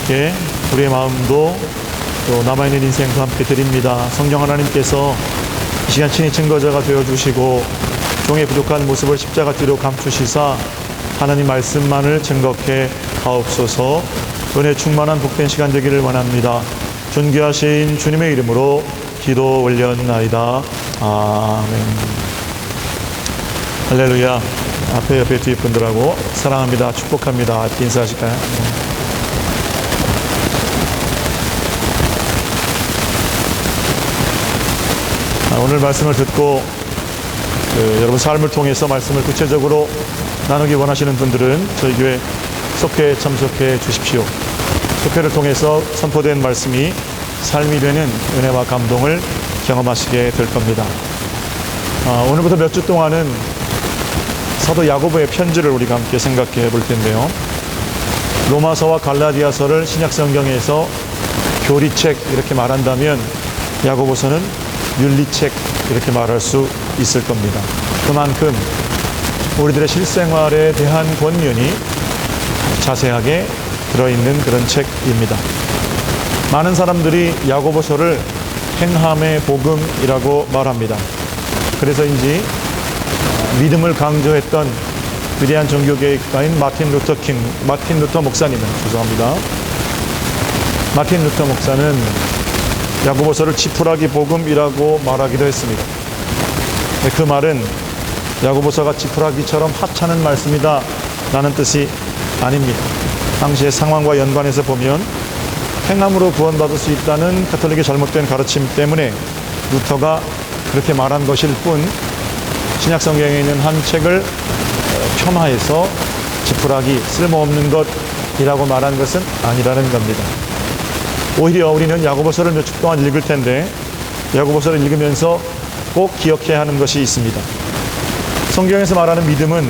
하나님께 우리의 마음도 또 남아있는 인생도 함께 드립니다. 성령 하나님께서 이 시간 친히 증거자가 되어주시고 종의 부족한 모습을 십자가 뒤로 감추시사 하나님 말씀만을 증거케 하옵소서. 은혜 충만한 복된 시간 되기를 원합니다. 존귀하신 주님의 이름으로 기도 올렸나이다. 아멘. 할렐루야. 앞에 옆에 뒤에 분들하고 사랑합니다, 축복합니다 이렇게 인사하실까요? 오늘 말씀을 듣고 여러분 삶을 통해서 말씀을 구체적으로 나누기 원하시는 분들은 저희 교회 속회에 참석해 주십시오. 속회를 통해서 선포된 말씀이 삶이 되는 은혜와 감동을 경험하시게 될 겁니다. 오늘부터 몇 주 동안은 사도 야고보의 편지를 우리가 함께 생각해 볼 텐데요. 로마서와 갈라디아서를 신약성경에서 교리책 이렇게 말한다면 야고보서는 윤리책 이렇게 말할 수 있을 겁니다. 그만큼 우리들의 실생활에 대한 권면이 자세하게 들어있는 그런 책입니다. 많은 사람들이 야고보서를 행함의 복음이라고 말합니다. 그래서인지 믿음을 강조했던 위대한 종교개혁가인 마틴 루터 목사님은 마틴 루터 목사는 야고보서를 지푸라기 복음이라고 말하기도 했습니다. 그 말은 야고보서가 지푸라기처럼 하찮은 말씀이다 라는 뜻이 아닙니다. 당시의 상황과 연관해서 보면 행함으로 구원받을 수 있다는 가톨릭의 잘못된 가르침 때문에 루터가 그렇게 말한 것일 뿐 신약성경에 있는 한 책을 폄하해서 지푸라기, 쓸모없는 것이라고 말한 것은 아니라는 겁니다. 오히려 우리는 야고보서를 몇 주 동안 읽을 텐데 야고보서를 읽으면서 꼭 기억해야 하는 것이 있습니다. 성경에서 말하는 믿음은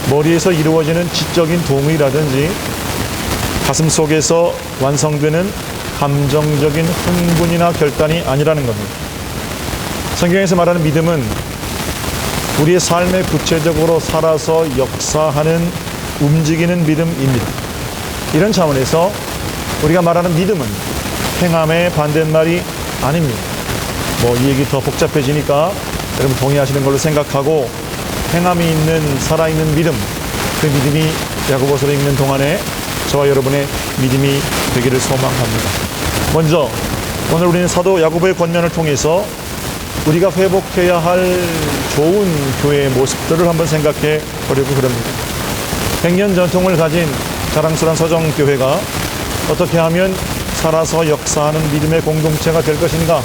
머리에서 이루어지는 지적인 동의라든지 가슴 속에서 완성되는 감정적인 흥분이나 결단이 아니라는 겁니다. 성경에서 말하는 믿음은 우리의 삶에 구체적으로 살아서 역사하는 움직이는 믿음입니다. 이런 차원에서 우리가 말하는 믿음은 행함의 반대말이 아닙니다. 이 얘기 더 복잡해지니까 여러분 동의하시는 걸로 생각하고 행함이 있는 살아있는 믿음, 그 믿음이 야고보서를 읽는 동안에 저와 여러분의 믿음이 되기를 소망합니다. 먼저 오늘 우리는 사도 야고보의 권면을 통해서 우리가 회복해야 할 좋은 교회의 모습들을 한번 생각해 보려고 그럽니다. 100년 전통을 가진 자랑스러운 서정교회가 어떻게 하면 살아서 역사하는 믿음의 공동체가 될 것인가?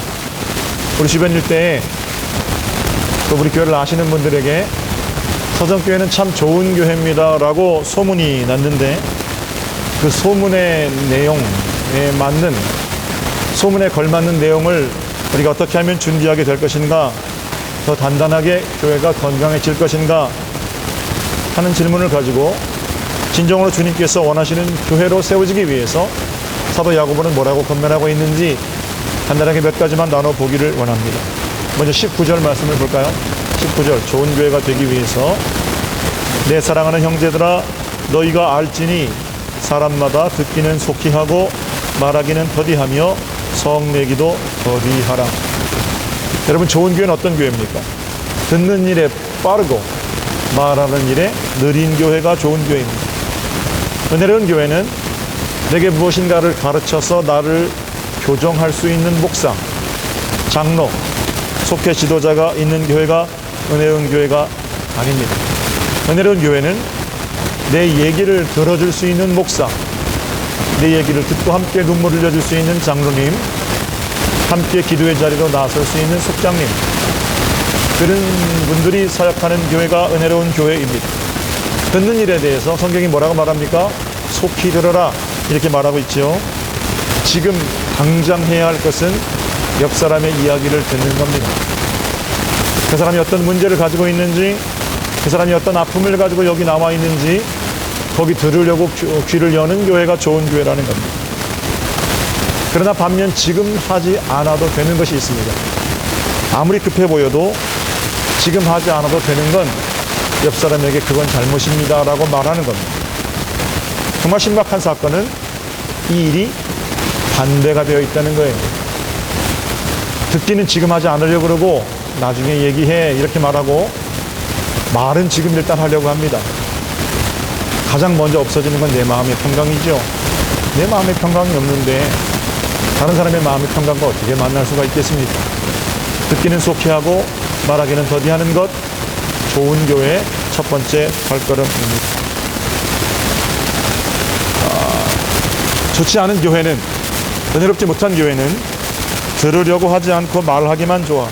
우리 주변 일대에 또 우리 교회를 아시는 분들에게 서정교회는 참 좋은 교회입니다 라고 소문이 났는데 그 소문의 내용에 맞는, 소문에 걸맞는 내용을 우리가 어떻게 하면 준비하게 될 것인가, 더 단단하게 교회가 건강해질 것인가 하는 질문을 가지고 진정으로 주님께서 원하시는 교회로 세워지기 위해서 사도 야고보는 뭐라고 권면하고 있는지 간단하게 몇 가지만 나눠보기를 원합니다. 먼저 19절 말씀을 볼까요? 19절, 좋은 교회가 되기 위해서 내 사랑하는 형제들아 너희가 알지니 사람마다 듣기는 속히 하고 말하기는 더디하며 성내기도 더디하라. 여러분, 좋은 교회는 어떤 교회입니까? 듣는 일에 빠르고 말하는 일에 느린 교회가 좋은 교회입니다. 은혜로운 교회는 내게 무엇인가를 가르쳐서 나를 교정할 수 있는 목사, 장로, 속회 지도자가 있는 교회가 은혜로운 교회가 아닙니다. 은혜로운 교회는 내 얘기를 들어줄 수 있는 목사, 내 얘기를 듣고 함께 눈물을 흘려줄 수 있는 장로님, 함께 기도의 자리로 나설 수 있는 속장님, 그런 분들이 사역하는 교회가 은혜로운 교회입니다. 듣는 일에 대해서 성경이 뭐라고 말합니까? 속히 들어라 이렇게 말하고 있죠. 지금 당장 해야 할 것은 옆 사람의 이야기를 듣는 겁니다. 그 사람이 어떤 문제를 가지고 있는지, 그 사람이 어떤 아픔을 가지고 여기 나와 있는지 거기 들으려고 귀를 여는 교회가 좋은 교회라는 겁니다. 그러나 반면 지금 하지 않아도 되는 것이 있습니다. 아무리 급해 보여도 지금 하지 않아도 되는 건 옆 사람에게 그건 잘못입니다 라고 말하는 겁니다. 정말 심각한 사건은 이 일이 반대가 되어 있다는 거예요. 듣기는 지금 하지 않으려고 그러고 나중에 얘기해 이렇게 말하고 말은 지금 일단 하려고 합니다. 가장 먼저 없어지는 건 내 마음의 평강이죠. 내 마음의 평강이 없는데 다른 사람의 마음의 평강과 어떻게 만날 수가 있겠습니까? 듣기는 속히 하고 말하기는 더디하는 것, 좋은 교회의 첫 번째 발걸음입니다. 좋지 않은 교회는, 은혜롭지 못한 교회는 들으려고 하지 않고 말하기만 좋아.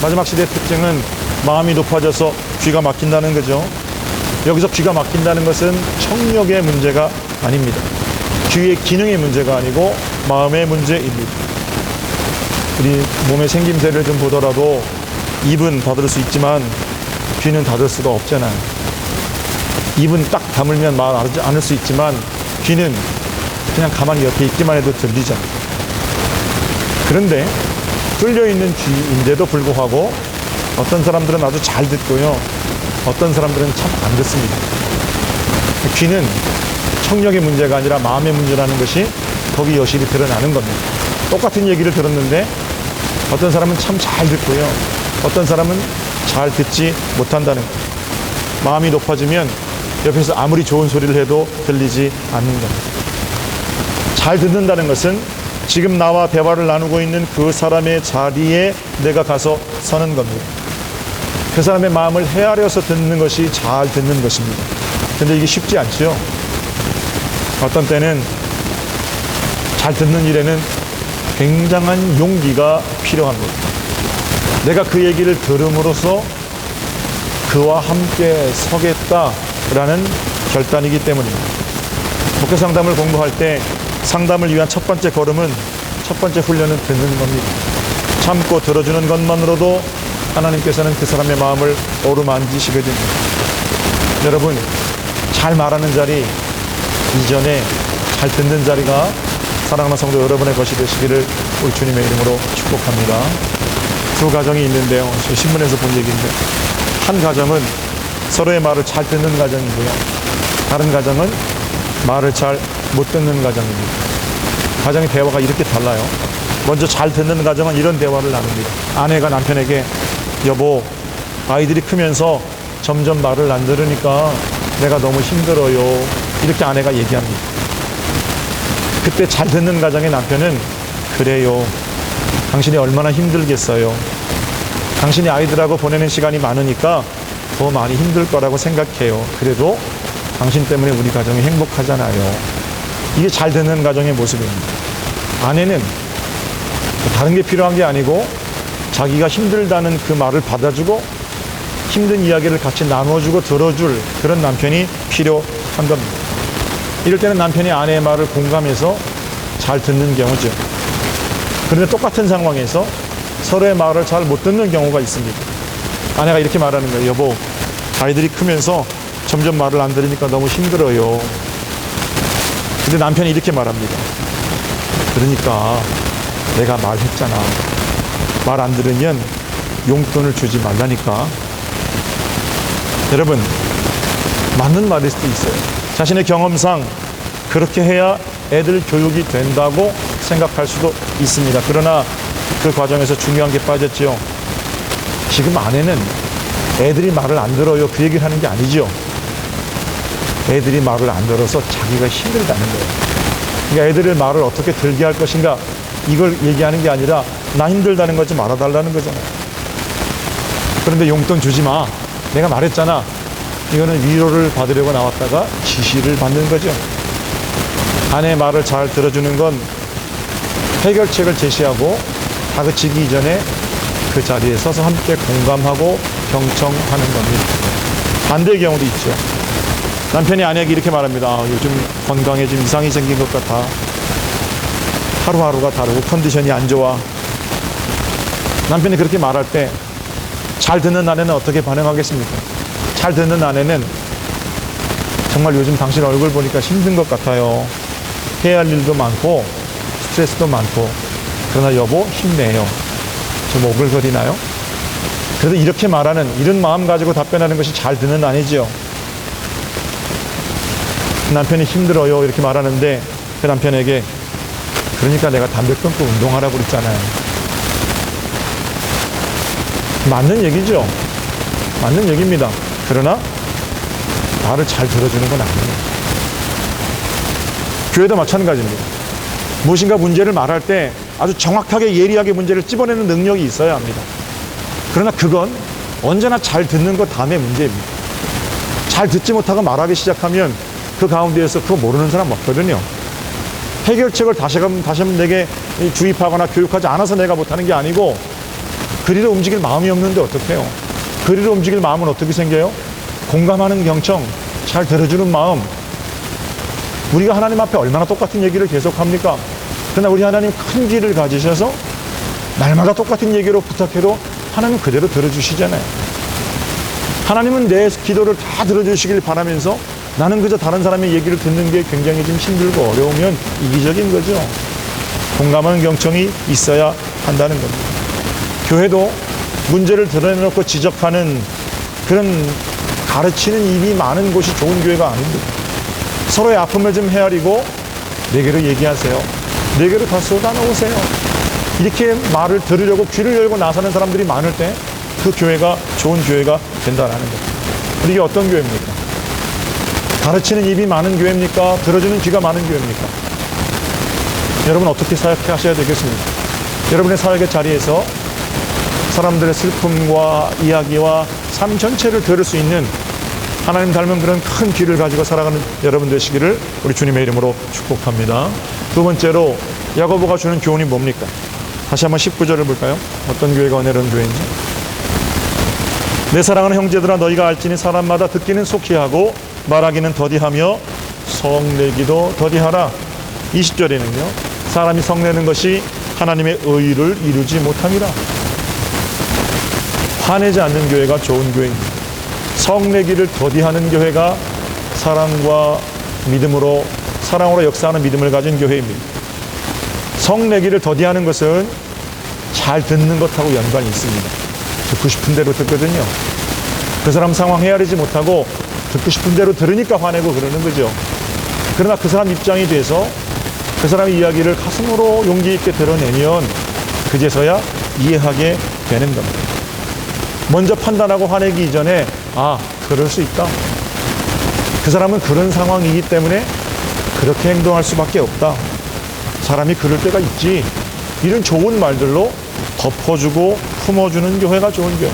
마지막 시대의 특징은 마음이 높아져서 귀가 막힌다는 거죠. 여기서 귀가 막힌다는 것은 청력의 문제가 아닙니다. 귀의 기능의 문제가 아니고 마음의 문제입니다. 우리 몸의 생김새를 좀 보더라도 입은 닫을 수 있지만 귀는 닫을 수가 없잖아요. 입은 딱 다물면 말하지 않을 수 있지만 귀는 그냥 가만히 옆에 있기만 해도 들리잖아요. 그런데 뚫려있는 귀인데도 불구하고 어떤 사람들은 아주 잘 듣고요, 어떤 사람들은 참 안 듣습니다. 귀는 청력의 문제가 아니라 마음의 문제라는 것이 거기 여실히 드러나는 겁니다. 똑같은 얘기를 들었는데 어떤 사람은 참 잘 듣고요, 어떤 사람은 잘 듣지 못한다는 거예요. 마음이 높아지면 옆에서 아무리 좋은 소리를 해도 들리지 않는 겁니다. 잘 듣는다는 것은 지금 나와 대화를 나누고 있는 그 사람의 자리에 내가 가서 서는 겁니다. 그 사람의 마음을 헤아려서 듣는 것이 잘 듣는 것입니다. 근데 이게 쉽지 않죠. 어떤 때는 잘 듣는 일에는 굉장한 용기가 필요합니다. 내가 그 얘기를 들음으로써 그와 함께 서겠다라는 결단이기 때문입니다. 목회 상담을 공부할 때 상담을 위한 첫 번째 걸음은, 첫 번째 훈련은 듣는 겁니다. 참고 들어주는 것만으로도 하나님께서는 그 사람의 마음을 어루만지시거든요. 여러분, 잘 말하는 자리 이전에 잘 듣는 자리가 사랑하는 성도 여러분의 것이 되시기를 우리 주님의 이름으로 축복합니다. 두 가정이 있는데요, 신문에서 본 얘기인데, 한 가정은 서로의 말을 잘 듣는 가정이고요, 다른 가정은 말을 잘 못 듣는 가정입니다. 가정의 대화가 이렇게 달라요. 먼저 잘 듣는 가정은 이런 대화를 나눕니다. 아내가 남편에게, 여보, 아이들이 크면서 점점 말을 안 들으니까 내가 너무 힘들어요, 이렇게 아내가 얘기합니다. 그때 잘 듣는 가정의 남편은, 그래요, 당신이 얼마나 힘들겠어요. 당신이 아이들하고 보내는 시간이 많으니까 더 많이 힘들 거라고 생각해요. 그래도 당신 때문에 우리 가정이 행복하잖아요. 이게 잘 듣는 가정의 모습입니다. 아내는 다른 게 필요한 게 아니고 자기가 힘들다는 그 말을 받아주고 힘든 이야기를 같이 나눠주고 들어줄 그런 남편이 필요한 겁니다. 이럴 때는 남편이 아내의 말을 공감해서 잘 듣는 경우죠. 그런데 똑같은 상황에서 서로의 말을 잘 못 듣는 경우가 있습니다. 아내가 이렇게 말하는 거예요. 여보, 아이들이 크면서 점점 말을 안 들으니까 너무 힘들어요. 근데 남편이 이렇게 말합니다. 그러니까 내가 말했잖아. 말 안 들으면 용돈을 주지 말라니까. 여러분, 맞는 말일 수도 있어요. 자신의 경험상 그렇게 해야 애들 교육이 된다고 생각할 수도 있습니다. 그러나 그 과정에서 중요한 게 빠졌죠. 지금 아내는 애들이 말을 안 들어요, 그 얘기를 하는 게 아니죠. 애들이 말을 안 들어서 자기가 힘들다는 거예요. 그러니까 애들의 말을 어떻게 들게 할 것인가, 이걸 얘기하는 게 아니라 나 힘들다는 거 좀 알아달라는 거잖아요. 그런데 용돈 주지 마, 내가 말했잖아. 이거는 위로를 받으려고 나왔다가 지시를 받는 거죠. 아내의 말을 잘 들어주는 건 해결책을 제시하고 다그치기 이전에 그 자리에 서서 함께 공감하고 경청하는 겁니다. 반대의 경우도 있죠. 남편이 아내에게 이렇게 말합니다. 요즘 건강에 좀 이상이 생긴 것 같아. 하루하루가 다르고 컨디션이 안 좋아. 남편이 그렇게 말할 때 잘 듣는 아내는 어떻게 반응하겠습니까? 잘 듣는 아내는, 정말 요즘 당신 얼굴 보니까 힘든 것 같아요. 해야 할 일도 많고 스트레스도 많고, 그러나 여보 힘내요. 좀 오글거리나요? 그래도 이렇게 말하는, 이런 마음 가지고 답변하는 것이 잘 듣는 아내지요. 남편이 힘들어요 이렇게 말하는데 그 남편에게 그러니까 내가 담배 끊고 운동하라고 그랬잖아요. 맞는 얘기죠. 맞는 얘기입니다. 그러나 말을 잘 들어주는 건 아니에요. 교회도 마찬가지입니다. 무엇인가 문제를 말할 때 아주 정확하게 예리하게 문제를 찝어내는 능력이 있어야 합니다. 그러나 그건 언제나 잘 듣는 것 다음의 문제입니다. 잘 듣지 못하고 말하기 시작하면 그 가운데에서 그거 모르는 사람 없거든요. 해결책을 다시 한번 내게 주입하거나 교육하지 않아서 내가 못하는 게 아니고 그리로 움직일 마음이 없는데 어떡해요? 그리로 움직일 마음은 어떻게 생겨요? 공감하는 경청, 잘 들어주는 마음. 우리가 하나님 앞에 얼마나 똑같은 얘기를 계속합니까? 그러나 우리 하나님 큰 귀를 가지셔서 날마다 똑같은 얘기로 부탁해도 하나님 그대로 들어주시잖아요. 하나님은 내 기도를 다 들어주시길 바라면서 나는 그저 다른 사람의 얘기를 듣는 게 굉장히 좀 힘들고 어려우면 이기적인 거죠. 공감하는 경청이 있어야 한다는 겁니다. 교회도 문제를 드러내놓고 지적하는 그런 가르치는 입이 많은 곳이 좋은 교회가 아닙니다. 서로의 아픔을 좀 헤아리고 내게로 얘기하세요. 내게로 다 쏟아놓으세요. 이렇게 말을 들으려고 귀를 열고 나서는 사람들이 많을 때 그 교회가 좋은 교회가 된다는 겁니다. 이게 어떤 교회입니까? 가르치는 입이 많은 교회입니까? 들어주는 귀가 많은 교회입니까? 여러분 어떻게 사역하셔야 되겠습니까? 여러분의 사역의 자리에서 사람들의 슬픔과 이야기와 삶 전체를 들을 수 있는 하나님 닮은 그런 큰 귀를 가지고 살아가는 여러분 되시기를 우리 주님의 이름으로 축복합니다. 두 번째로 야고보가 주는 교훈이 뭡니까? 다시 한번 19절을 볼까요? 어떤 교회가 은혜로운 교회인지. 내 사랑하는 형제들아 너희가 알지니 사람마다 듣기는 속히 하고 말하기는 더디하며 성내기도 더디하라. 20절에는요. 사람이 성내는 것이 하나님의 의를 이루지 못함이라. 화내지 않는 교회가 좋은 교회입니다. 성내기를 더디하는 교회가 사랑과 믿음으로 사랑으로 역사하는 믿음을 가진 교회입니다. 성내기를 더디하는 것은 잘 듣는 것하고 연관이 있습니다. 듣고 싶은 대로 듣거든요. 그 사람 상황 헤아리지 못하고 듣고 싶은 대로 들으니까 화내고 그러는 거죠. 그러나 그 사람 입장이 돼서 그 사람의 이야기를 가슴으로 용기 있게 드러내면 그제서야 이해하게 되는 겁니다. 먼저 판단하고 화내기 이전에 그럴 수 있다. 그 사람은 그런 상황이기 때문에 그렇게 행동할 수밖에 없다. 사람이 그럴 때가 있지. 이런 좋은 말들로 덮어주고 품어주는 교회가 좋은 교회.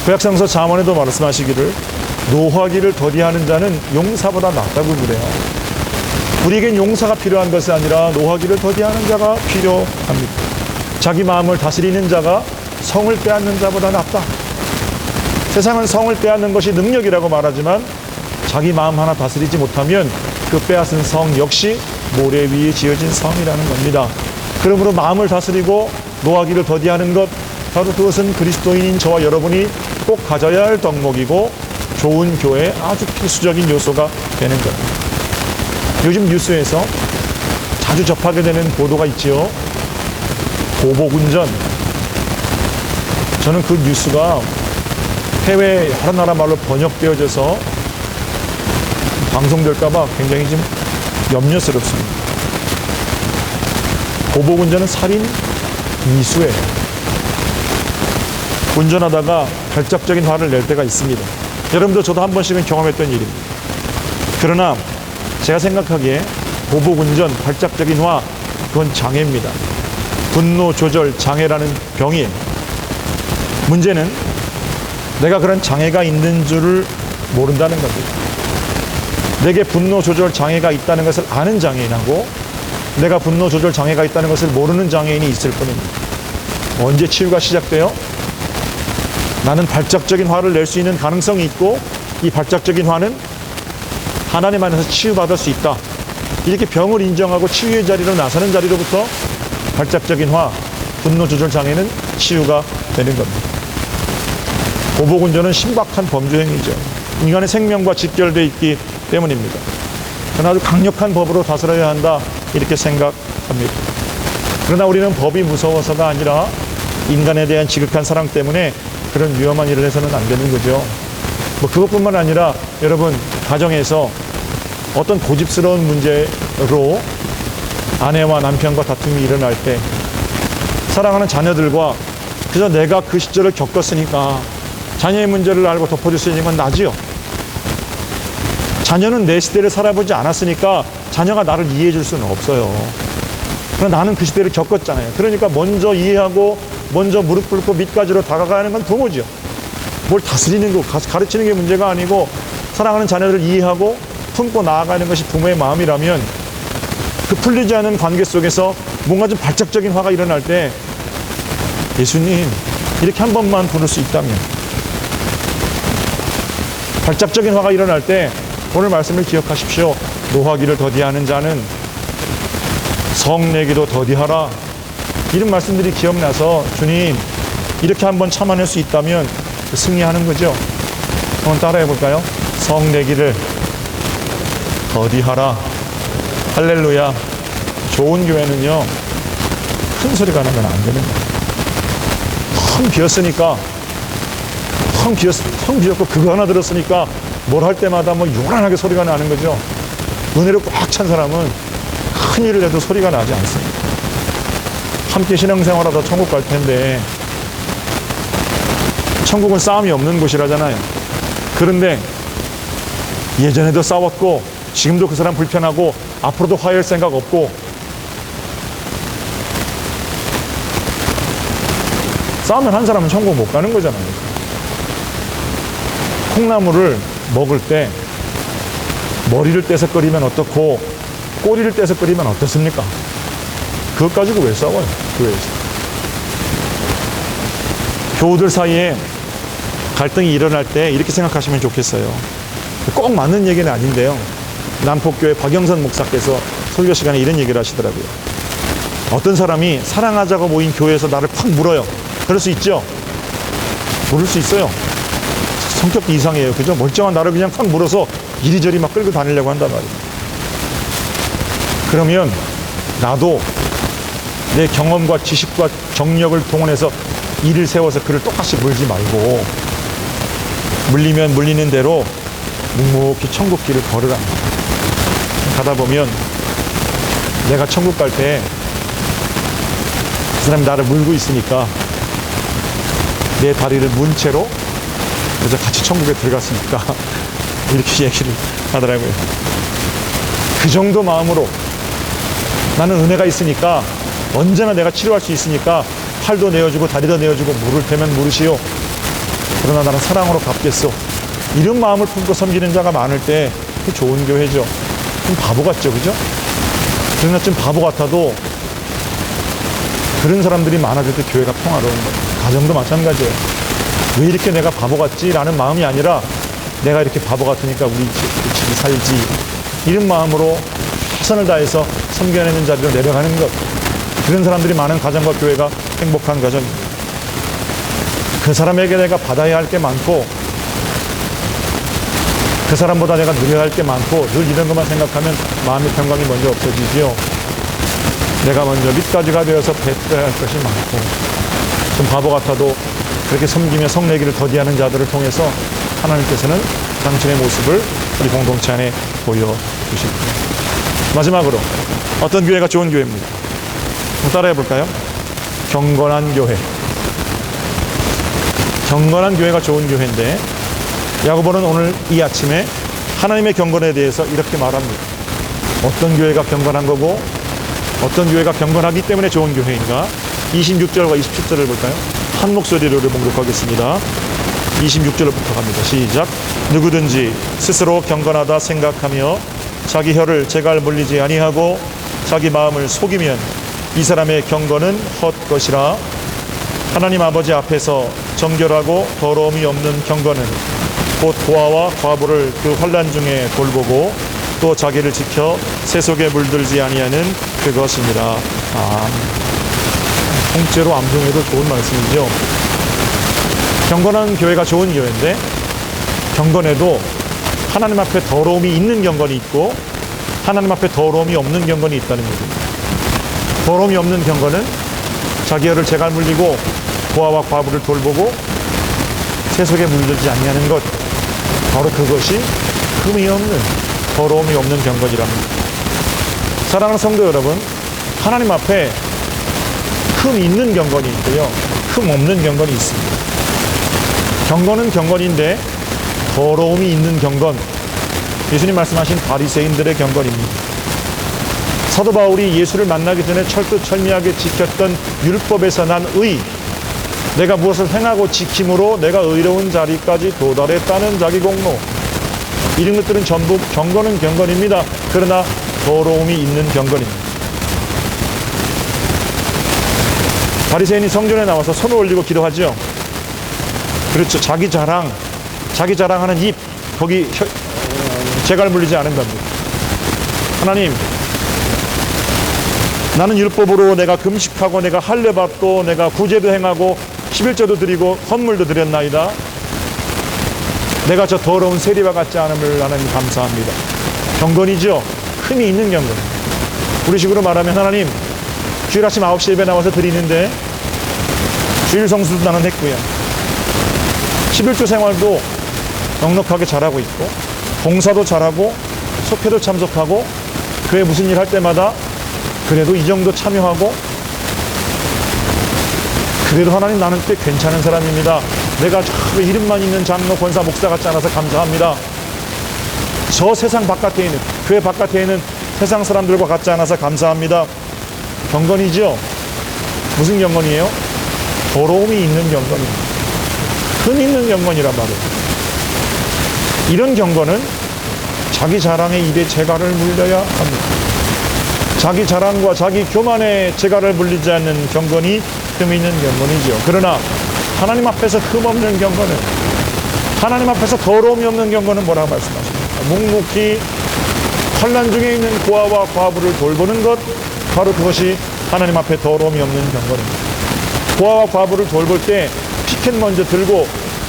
구약성서 잠언에도 말씀하시기를 노하기를 더디하는 자는 용사보다 낫다고 그래요. 우리에겐 용사가 필요한 것이 아니라 노하기를 더디하는 자가 필요합니다. 자기 마음을 다스리는 자가 성을 빼앗는 자보다 낫다. 세상은 성을 빼앗는 것이 능력이라고 말하지만 자기 마음 하나 다스리지 못하면 그 빼앗은 성 역시 모래 위에 지어진 성이라는 겁니다. 그러므로 마음을 다스리고 노하기를 더디하는 것, 바로 그것은 그리스도인인 저와 여러분이 꼭 가져야 할 덕목이고 좋은 교회의 아주 필수적인 요소가 되는 겁니다. 요즘 뉴스에서 자주 접하게 되는 보도가 있지요. 보복운전. 저는 그 뉴스가 해외 여러 나라 말로 번역되어져서 방송될까봐 굉장히 좀 염려스럽습니다. 보복운전은 살인 미수예요. 운전하다가 발작적인 화를 낼 때가 있습니다. 여러분도 저도 한 번씩은 경험했던 일입니다. 그러나 제가 생각하기에 보복운전, 발작적인 화, 그건 장애입니다. 분노 조절 장애라는 병이에요. 문제는 내가 그런 장애가 있는 줄을 모른다는 겁니다. 내게 분노 조절 장애가 있다는 것을 아는 장애인하고 내가 분노 조절 장애가 있다는 것을 모르는 장애인이 있을 뿐입니다. 언제 치유가 시작돼요? 나는 발작적인 화를 낼 수 있는 가능성이 있고 이 발작적인 화는 하나님 안에서 치유받을 수 있다. 이렇게 병을 인정하고 치유의 자리로 나서는 자리로부터 발작적인 화, 분노 조절 장애는 치유가 되는 겁니다. 보복운전은 신박한 범죄 행위죠. 인간의 생명과 직결되어 있기 때문입니다. 그러나 아주 강력한 법으로 다스려야 한다 이렇게 생각합니다. 그러나 우리는 법이 무서워서가 아니라 인간에 대한 지극한 사랑 때문에 그런 위험한 일을 해서는 안 되는 거죠. 그것뿐만 아니라 여러분 가정에서 어떤 고집스러운 문제, 자녀로 아내와 남편과 다툼이 일어날 때 사랑하는 자녀들과 그저 내가 그 시절을 겪었으니까 자녀의 문제를 알고 덮어줄 수 있는 건 나지요. 자녀는 내 시대를 살아보지 않았으니까 자녀가 나를 이해해 줄 수는 없어요. 그러나 나는 그 시대를 겪었잖아요. 그러니까 먼저 이해하고 먼저 무릎 꿇고 밑가지로 다가가는 건 부모죠. 뭘 다스리는 거, 가르치는 게 문제가 아니고 사랑하는 자녀들을 이해하고 품고 나아가는 것이 부모의 마음이라면 그 풀리지 않은 관계 속에서 뭔가 좀 발작적인 화가 일어날 때 예수님 이렇게 한 번만 부를 수 있다면, 발작적인 화가 일어날 때 오늘 말씀을 기억하십시오. 노하기를 더디하는 자는 성내기도 더디하라. 이런 말씀들이 기억나서 주님 이렇게 한번 참아낼 수 있다면 승리하는 거죠. 한번 따라해 볼까요? 성내기를 더디하라. 할렐루야. 좋은 교회는요 큰 소리가 나면 안 되는 거예요. 텅 비었으니까, 텅 비었고 그거 하나 들었으니까 뭘 할 때마다 뭐 요란하게 소리가 나는 거죠. 은혜로 꽉 찬 사람은 큰 일을 해도 소리가 나지 않습니다. 함께 신앙생활하다 천국 갈 텐데, 천국은 싸움이 없는 곳이라잖아요. 그런데 예전에도 싸웠고 지금도 그 사람 불편하고 앞으로도 화해할 생각 없고, 싸우면 한 사람은 천국 못 가는 거잖아요. 콩나물을 먹을 때 머리를 떼서 끓이면 어떻고 꼬리를 떼서 끓이면 어떻습니까? 그것 가지고 왜 싸워요? 교회에서. 교우들 사이에 갈등이 일어날 때 이렇게 생각하시면 좋겠어요. 꼭 맞는 얘기는 아닌데요, 남포교회 박영선 목사께서 설교 시간에 이런 얘기를 하시더라고요. 어떤 사람이 사랑하자고 모인 교회에서 나를 팍 물어요. 그럴 수 있죠? 물을 수 있어요. 성격도 이상해요. 그죠? 멀쩡한 나를 그냥 팍 물어서 이리저리 막 끌고 다니려고 한단 말이에요. 그러면 나도 내 경험과 지식과 정력을 동원해서 일을 세워서 그를 똑같이 물지 말고, 물리면 물리는 대로 묵묵히 천국 길을 걸으라. 가다 보면 내가 천국 갈 때 그 사람이 나를 물고 있으니까 내 다리를 문 채로 그래서 같이 천국에 들어갔으니까 이렇게 얘기를 하더라고요. 그 정도 마음으로 나는 은혜가 있으니까 언제나 내가 치료할 수 있으니까 팔도 내어주고 다리도 내어주고 물을 테면 물으시오. 그러나 나는 사랑으로 갚겠소. 이런 마음을 품고 섬기는 자가 많을 때 그게 좋은 교회죠. 좀 바보 같죠, 그죠? 그러나 좀 바보 같아도 그런 사람들이 많아질 때 교회가 평화로운 거예요. 가정도 마찬가지예요. 왜 이렇게 내가 바보 같지? 라는 마음이 아니라 내가 이렇게 바보 같으니까 우리 집이 살지. 이런 마음으로 최선을 다해서 섬겨내는 자리로 내려가는 것. 그런 사람들이 많은 가정과 교회가 행복한 가정입니다. 그 사람에게 내가 받아야 할 게 많고 그 사람보다 내가 누려야 할 게 많고 늘 이런 것만 생각하면 마음의 평강이 먼저 없어지지요. 내가 먼저 밑가지가 되어서 뱉어야 할 것이 많고, 좀 바보 같아도 그렇게 섬기며 성내기를 더디하는 자들을 통해서 하나님께서는 당신의 모습을 우리 공동체 안에 보여주십니다. 마지막으로 어떤 교회가 좋은 교회입니까? 따라해 볼까요? 경건한 교회. 경건한 교회가 좋은 교회인데, 야고보는 오늘 이 아침에 하나님의 경건에 대해서 이렇게 말합니다. 어떤 교회가 경건한 거고 어떤 교회가 경건하기 때문에 좋은 교회인가? 26절과 27절을 볼까요? 한 목소리로 봉독하겠습니다. 26절부터 갑니다. 시작. 누구든지 스스로 경건하다 생각하며 자기 혀를 제갈 물리지 아니하고 자기 마음을 속이면 이 사람의 경건은 헛것이라. 하나님 아버지 앞에서 정결하고 더러움이 없는 경건은 곧 고아와 과부를 그 환난 중에 돌보고 또 자기를 지켜 세속에 물들지 아니하는 그것입니다. 통째로 암송해도 좋은 말씀이죠. 경건한 교회가 좋은 교회인데, 경건에도 하나님 앞에 더러움이 있는 경건이 있고 하나님 앞에 더러움이 없는 경건이 있다는 겁니다. 더러움이 없는 경건은 자기 혀를 제갈 물리고 고아와 과부를 돌보고 세속에 물들지 아니하는 것, 바로 그것이 흠이 없는, 더러움이 없는 경건이랍니다. 사랑하는 성도 여러분, 하나님 앞에 흠 있는 경건이 있고요, 흠 없는 경건이 있습니다. 경건은 경건인데 더러움이 있는 경건, 예수님 말씀하신 바리새인들의 경건입니다. 사도 바울이 예수를 만나기 전에 철두철미하게 지켰던 율법에서 난 의, 내가 무엇을 행하고 지킴으로 내가 의로운 자리까지 도달했다는 자기 공로, 이런 것들은 전부 경건은 경건입니다. 그러나 더러움이 있는 경건입니다. 바리새인이 성전에 나와서 손을 올리고 기도하죠. 그렇죠. 자기 자랑하는 입, 거기 재갈 물리지 않은 겁니다. 하나님, 나는 율법으로 내가 금식하고 내가 할례받고 내가 구제도 행하고 11조도 드리고 헌물도 드렸나이다. 내가 저 더러운 세리와 같지 않음을 하나님 감사합니다. 경건이죠. 흠이 있는 경건. 우리 식으로 말하면, 하나님, 주일 아침 9시 예배 나와서 드리는데 주일 성수도 나는 했고요, 11조 생활도 넉넉하게 잘하고 있고, 봉사도 잘하고 속회도 참석하고 교회 무슨 일 할 때마다 그래도 이 정도 참여하고, 그래도 하나님 나는 꽤 괜찮은 사람입니다. 내가 저 이름만 있는 장로, 권사, 목사 같지 않아서 감사합니다. 저 세상 바깥에 있는, 교회 바깥에 있는 세상 사람들과 같지 않아서 감사합니다. 경건이죠. 무슨 경건이에요? 더러움이 있는 경건입니다. 흠 있는 경건이란 말이에요. 이런 경건은 자기 자랑의 입에 재갈을 물려야 합니다. 자기 자랑과 자기 교만에 재갈을 물리지 않는 경건이 흠 있는 경건이죠. 그러나 하나님 앞에서 흠 없는 경건은, 하나님 앞에서 더러움이 없는 경건은 뭐라고 말씀하십니까? 묵묵히 환난 중에 있는 고아와 과부를 돌보는 것, 바로 그것이 하나님 앞에 더러움이 없는 경건입니다. 고아와 과부를 돌볼 때 피켓 먼저 들고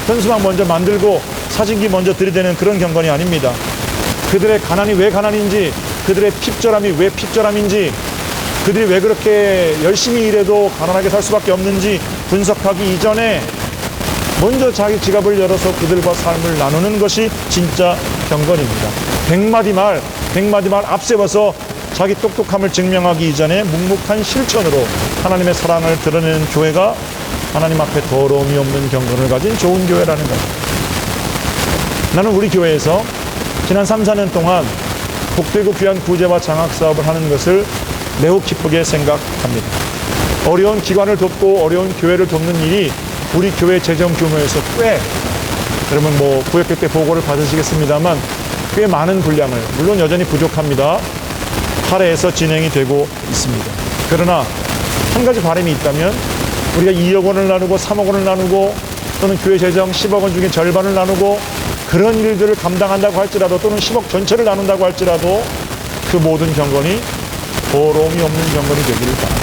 현수막 먼저 만들고 사진기 먼저 들이대는 그런 경건이 아닙니다. 그들의 가난이 왜 가난인지, 그들의 핍절함이 왜 핍절함인지, 그들이 왜 그렇게 열심히 일해도 가난하게 살 수밖에 없는지 분석하기 이전에 먼저 자기 지갑을 열어서 그들과 삶을 나누는 것이 진짜 경건입니다. 100마디 말 앞세워서 자기 똑똑함을 증명하기 이전에 묵묵한 실천으로 하나님의 사랑을 드러내는 교회가 하나님 앞에 더러움이 없는 경건을 가진 좋은 교회라는 겁니다. 나는 우리 교회에서 지난 3, 4년 동안 복되고 귀한 구제와 장학 사업을 하는 것을 매우 기쁘게 생각합니다. 어려운 기관을 돕고 어려운 교회를 돕는 일이 우리 교회 재정 규모에서 꽤, 여러분 뭐 구역회 때 보고를 받으시겠습니다만 꽤 많은 분량을, 물론 여전히 부족합니다, 할애해서 진행이 되고 있습니다. 그러나 한 가지 바람이 있다면, 우리가 2억 원을 나누고 3억 원을 나누고 또는 교회 재정 10억 원 중에 절반을 나누고 그런 일들을 감당한다고 할지라도, 또는 10억 전체를 나눈다고 할지라도 그 모든 경건이 더러움이 없는 경건이 되기를 바랍니다.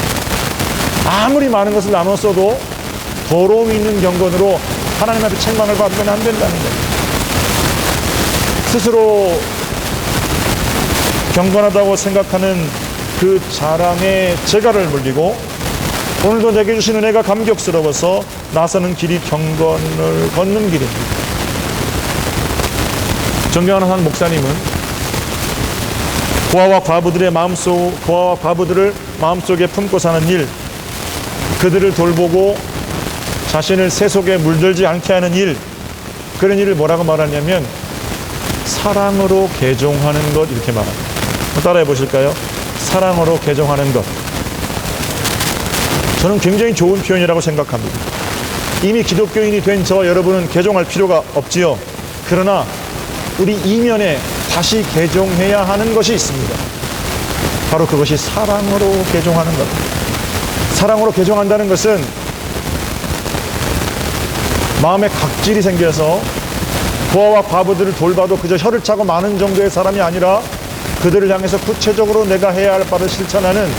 아무리 많은 것을 나눴어도 더러움이 있는 경건으로 하나님 앞에 책망을 받으면 안 된다는 거예요. 스스로 경건하다고 생각하는 그 자랑에 재갈을 물리고, 오늘도 내게 주신 은혜가 감격스러워서 나서는 길이 경건을 걷는 길입니다. 존경하는 한 목사님은 고아와 과부들을 마음속에 품고 사는 일, 그들을 돌보고 자신을 새 속에 물들지 않게 하는 일, 그런 일을 뭐라고 말하냐면 사랑으로 개종하는 것, 이렇게 말합니다. 따라해 보실까요? 사랑으로 개종하는 것. 저는 굉장히 좋은 표현이라고 생각합니다. 이미 기독교인이 된 저 여러분은 개종할 필요가 없지요. 그러나 우리 이면에 다시 개종해야 하는 것이 있습니다. 바로 그것이 사랑으로 개종하는 것. 사랑으로 개종한다는 것은 마음에 각질이 생겨서 고아와 과부들을 돌봐도 그저 혀를 차고 마는 정도의 사람이 아니라 그들을 향해서 구체적으로 내가 해야 할 바를 실천하는,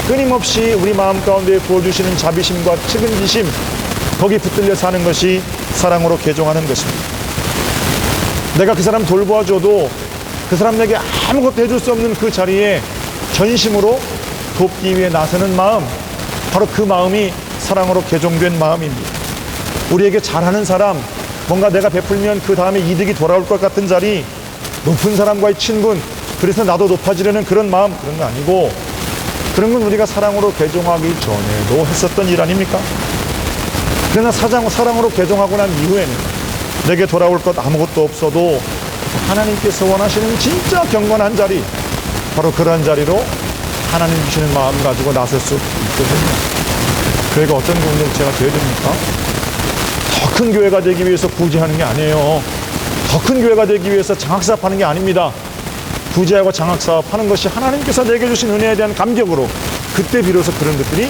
끊임없이 우리 마음 가운데 부어주시는 자비심과 측은지심, 거기 붙들려 사는 것이 사랑으로 개종하는 것입니다. 내가 그 사람 돌보아줘도 그 사람 내게 아무것도 해줄 수 없는 그 자리에 전심으로 돕기 위해 나서는 마음, 바로 그 마음이 사랑으로 개종된 마음입니다. 우리에게 잘하는 사람, 뭔가 내가 베풀면 그 다음에 이득이 돌아올 것 같은 자리, 높은 사람과의 친분, 그래서 나도 높아지려는 그런 마음, 그런 거 아니고, 그런 건 우리가 사랑으로 개종하기 전에도 했었던 일 아닙니까? 그러나 사랑으로 개종하고 난 이후에는 내게 돌아올 것 아무것도 없어도 하나님께서 원하시는 진짜 경건한 자리, 바로 그러한 자리로 하나님 주시는 마음 가지고 나설 수 있거든요. 교회가 어떤 공동체가 되어야 됩니까? 더 큰 교회가 되기 위해서 구제하는 게 아니에요. 더 큰 교회가 되기 위해서 장학사업하는 게 아닙니다. 구제하고 장학사업하는 것이 하나님께서 내게 주신 은혜에 대한 감격으로, 그때 비로소 그런 것들이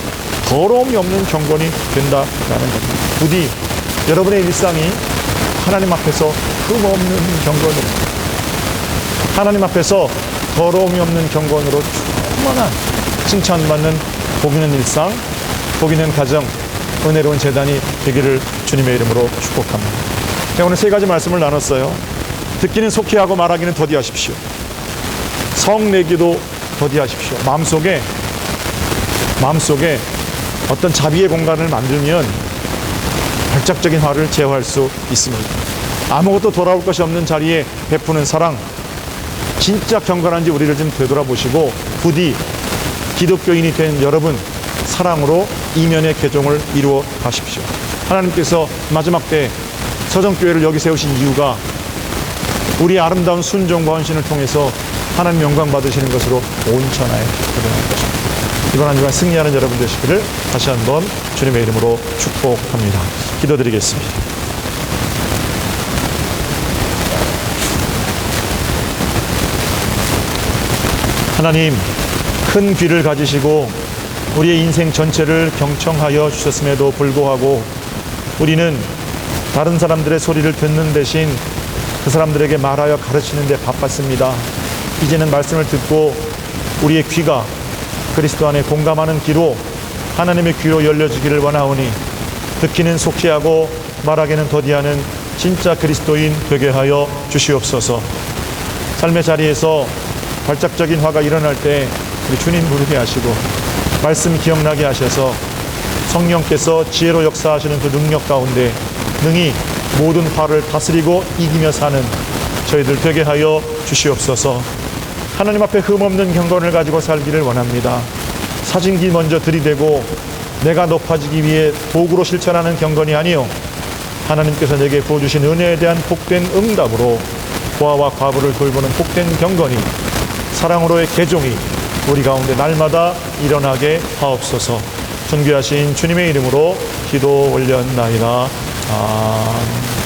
더러움이 없는 경건이 된다라는 겁니다. 부디 여러분의 일상이 하나님 앞에서 흠없는 경건으로, 하나님 앞에서 더러움이 없는 경건으로 충만한 칭찬받는 복 있는 일상, 복 있는 가정, 은혜로운 재단이 되기를 주님의 이름으로 축복합니다. 오늘 세 가지 말씀을 나눴어요. 듣기는 속히 하고 말하기는 더디하십시오. 성내기도 더디하십시오. 마음속에 어떤 자비의 공간을 만들면 발작적인 화를 제어할 수 있습니다. 아무것도 돌아올 것이 없는 자리에 베푸는 사랑, 진짜 경건한지 우리를 좀 되돌아보시고 부디 기독교인이 된 여러분, 사랑으로 이면의 개종을 이루어 가십시오. 하나님께서 마지막 때 서정교회를 여기 세우신 이유가 우리 아름다운 순종과 헌신을 통해서 하나님 영광 받으시는 것으로 온 천하에 드러날 것입니다. 이번 한 주간 승리하는 여러분 되시기를 다시 한번 주님의 이름으로 축복합니다. 기도드리겠습니다. 하나님, 큰 귀를 가지시고 우리의 인생 전체를 경청하여 주셨음에도 불구하고 우리는 다른 사람들의 소리를 듣는 대신 그 사람들에게 말하여 가르치는 데 바빴습니다. 이제는 말씀을 듣고 우리의 귀가 그리스도 안에 공감하는 귀로, 하나님의 귀로 열려지기를 원하오니 듣기는 속히 하고 말하기는 더디하는 진짜 그리스도인 되게 하여 주시옵소서. 삶의 자리에서 발작적인 화가 일어날 때 우리 주님 부르게 하시고 말씀 기억나게 하셔서 성령께서 지혜로 역사하시는 그 능력 가운데 능히 모든 화를 다스리고 이기며 사는 저희들 되게 하여 주시옵소서. 하나님 앞에 흠없는 경건을 가지고 살기를 원합니다. 사진기 먼저 들이대고 내가 높아지기 위해 도구로 실천하는 경건이 아니요, 하나님께서 내게 부어주신 은혜에 대한 복된 응답으로 고아와 과부를 돌보는 복된 경건이, 사랑으로의 개종이 우리 가운데 날마다 일어나게 하옵소서. 존귀하신 주님의 이름으로 기도 올렸나이다. 아멘.